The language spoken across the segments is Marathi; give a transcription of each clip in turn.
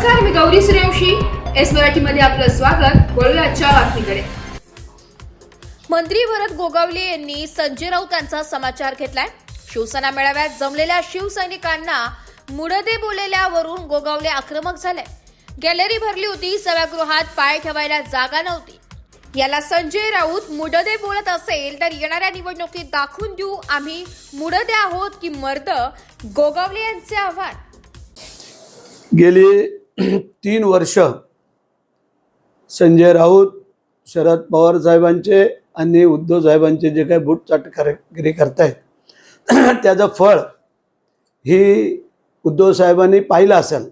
नमस्कार, मी गौरी सूर्यवंशी. एस मराठीमध्ये आपलं स्वागत. वळूया आजच्या बातमीकडे. मंत्री भरत गोगावले यांनी संजय राऊत यांचा समाचार घेतलाय. शिवसेना मेळाव्यात जमलेल्या शिवसैनिकांना मुडदे बोलल्यावरून गोगावले आक्रमक झाले. गॅलरी भरली होती, सभागृहात पाय ठेवायला जागा नव्हती. याला संजय राऊत मुडदे बोलत असेल तर येणाऱ्या निवडणुकीत दाखवून देऊ आम्ही मुडदे आहोत की मर्द, गोगावले यांचे आव्हान. गेली 3 वर्ष संजय राऊत शरद पवार साहेबांचे आणि उद्धव साहेबांचे जे काही बूटचाटगिरी करतायत त्याचं फळ ही उद्धव साहेबांनी पाहिलं असेल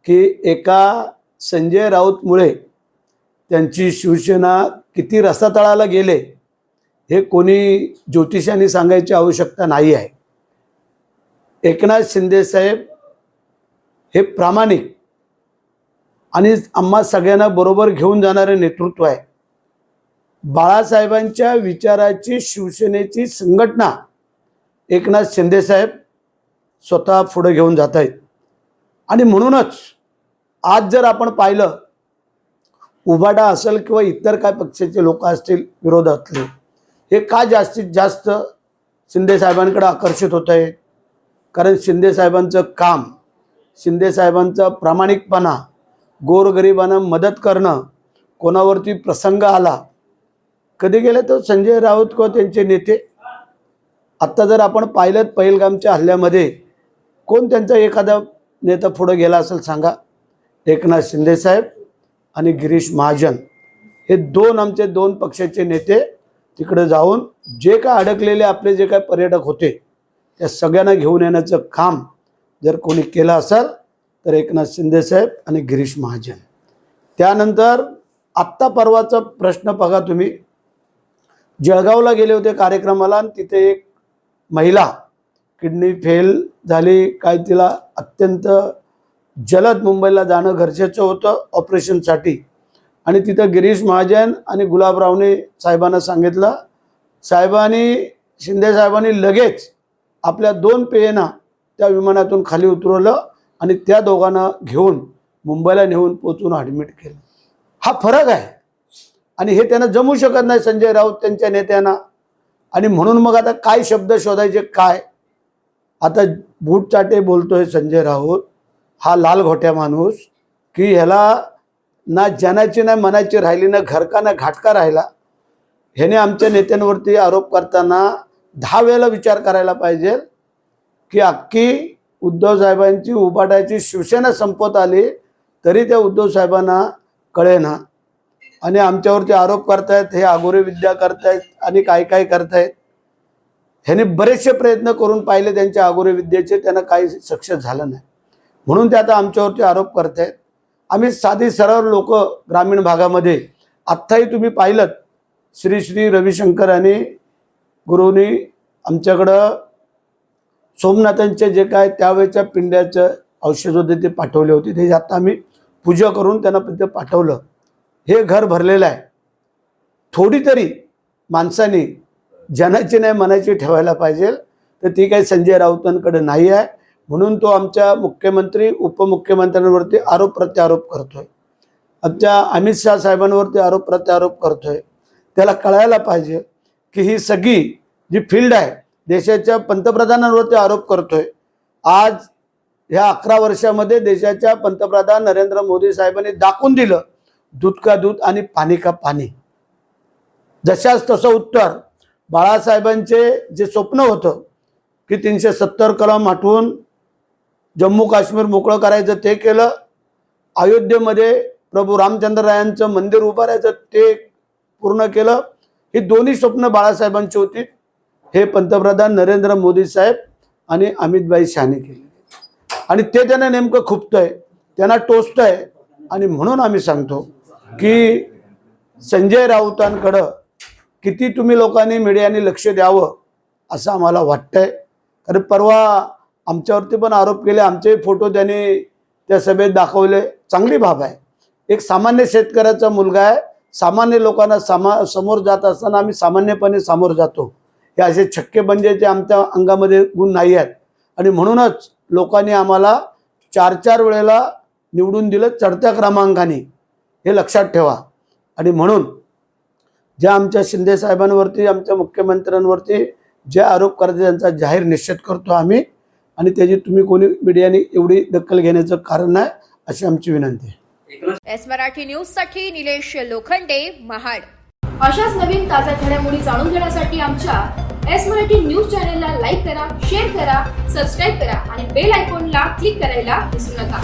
की एका संजय राऊतमुळे त्यांची शिवसेना किती रसातळाला गेले हे कोणी ज्योतिषांनी सांगायची आवश्यकता नाही आहे. एकनाथ शिंदे साहेब हे प्रामाणिक आणि आम्हा सगळ्यांना बरोबर घेऊन जाणारे नेतृत्व आहे. बाळासाहेबांच्या विचाराची शिवसेनेची संघटना एकनाथ शिंदे साहेब स्वतः पुढे घेऊन जात आहेत. आणि म्हणूनच आज जर आपण पाहिलं, उभाटा असेल किंवा इतर काय पक्षाचे लोक असतील विरोधातले, हे का जास्तीत जास्त शिंदे साहेबांकडे आकर्षित होत आहेत? कारण शिंदे साहेबांचं काम, शिंदे साहेबांचा प्रामाणिकपणा, गोरगरिबांना मदत करणं, कोणावरती प्रसंग आला कधी गेले तर संजय राऊत किंवा त्यांचे नेते. आत्ता जर आपण पाहिलं पहिलगामच्या हल्ल्यामध्ये कोण त्यांचा एखादा नेता पुढे गेला असेल सांगा? एकनाथ शिंदे साहेब आणि गिरीश महाजन हे आमचे 2 पक्षाचे नेते तिकडे जाऊन जे काय अडकलेले आपले जे काय पर्यटक होते त्या सगळ्यांना घेऊन येण्याचं काम जर कोणी केलं असेल तर एकनाथ शिंदे साहेब आणि गिरीश महाजन. त्यानंतर आत्ता परवाचा प्रश्न बघा तुम्ही. जळगावला गेले होते कार्यक्रमाला आणि तिथे एक महिला किडनी फेल झाली, काय तिला अत्यंत जलद मुंबईला जाणं गरजेचं होतं ऑपरेशनसाठी. आणि तिथं गिरीश महाजन आणि गुलाबरावने साहेबांना सांगितलं. शिंदे साहेबांनी लगेच आपल्या 2 पेयना त्या विमानातून खाली उतरवलं आणि त्या दोघांना घेऊन मुंबईला नेऊन पोचून ॲडमिट केलं. हा फरक आहे आणि हे त्यांना जमू शकत नाही संजय राऊत त्यांच्या नेत्यांना. आणि म्हणून मग आता काय शब्द शोधायचे काय? आता बूटचाटे बोलतोय संजय राऊत, हा लाल घोट्या माणूस की ह्याला ना जनाची ना मनाची राहिली, ना घरका ना घाटका राहिला. ह्याने आमच्या नेत्यांवरती आरोप करताना 10 वेळेला विचार करायला पाहिजे की अख्खी उद्धव साहेबांची उभाटाची शिवसेना संपत आली तरी त्या उद्धव साहेबांना कळेना आणि आमच्यावरती आरोप करतायत, हे आगोरे विद्या करतायत आणि काय काय करतायत. ह्याने बरेचसे प्रयत्न करून पाहिले त्यांच्या आगोरे विद्येचे, त्यांना काही सक्सेस झालं नाही. म्हणून ते आता आमच्यावरती आरोप करतायत. आम्ही साधी सरळ लोक ग्रामीण भागामध्ये आत्ताही तुम्ही पाहिलं श्री श्री रविशंकर आणि गुरुनी आमच्याकडं सोमनाथांचे जे काय त्यावेळेच्या पिंड्याचं औषध होते ते पाठवले होते. ते आता आम्ही पूजा करून त्यांना तिथे पाठवलं. हे घर भरलेलं आहे. थोडी तरी माणसाने जनाची नाही मनाची ठेवायला पाहिजे, तर ती काही संजय राऊतांकडे नाही आहे. म्हणून तो आमच्या मुख्यमंत्री उपमुख्यमंत्र्यांवरती आरोप प्रत्यारोप करतोय, आमच्या अमित शाह साहेबांवरती आरोप प्रत्यारोप करतोय. त्याला कळायला पाहिजे की ही सगळी जी फील्ड आहे देशाच्या पंतप्रधानांवरती आरोप करतोय. आज ह्या 11 वर्षामध्ये देशाच्या पंतप्रधान नरेंद्र मोदी साहेबांनी दाखवून दिलं दूध का दूध आणि पाणी का पाणी. जशाच तसं उत्तर बाळासाहेबांचे जे स्वप्न होतं की 370 कलम हटवून जम्मू काश्मीर मोकळं करायचं ते केलं. अयोध्येमध्ये प्रभू रामचंद्र रायांचं मंदिर उभारायचं ते पूर्ण केलं. ही दोन्ही स्वप्न बाळासाहेबांची होती. हे पंतप्रधान नरेंद्र मोदी साहेब आणि अमितभाई शहाने केले आणि ते त्यांना नेमकं खुपतंय, त्यांना टोचतंय. आणि म्हणून आम्ही सांगतो की संजय राऊतांकडं किती तुम्ही लोकांनी मीडियाने लक्ष द्यावं असं आम्हाला वाटतंय. कारण परवा आमच्यावरती पण आरोप केले, आमचे फोटो त्यांनी त्या सभेत दाखवले. चांगली बाब आहे. एक सामान्य शेतकऱ्याचा मुलगा आहे, सामान्य लोकांना समोर जात असताना आम्ही सामान्यपणे समोर जातो. हे असे छक्के पंजेचे आमच्या अंगामध्ये गुण नाही आहेत आणि म्हणूनच लोकांनी आम्हाला 4-4 वेळेला निवडून दिलं चढत्या क्रमांकाने, हे लक्षात ठेवा. आणि म्हणून ज्या आमच्या शिंदे साहेबांवरती, आमच्या मुख्यमंत्र्यांवरती जे आरोप करतात त्यांचा जाहीर निषेध करतो आम्ही. आणि त्याची तुम्ही कोणी मीडियाने एवढी दखल घेण्याचं कारण नाही, अशी आमची विनंती आहे. एस मराठी न्यूज साठी निलेश लोखंडे, महाड. अशाच नवीन ताज्या घडामोडी जाणून घेण्यासाठी आमच्या एस मराठी न्यूज चॅनलला लाईक करा, शेअर करा, सबस्क्राईब करा आणि बेल आयकॉनला क्लिक करायला विसरू नका.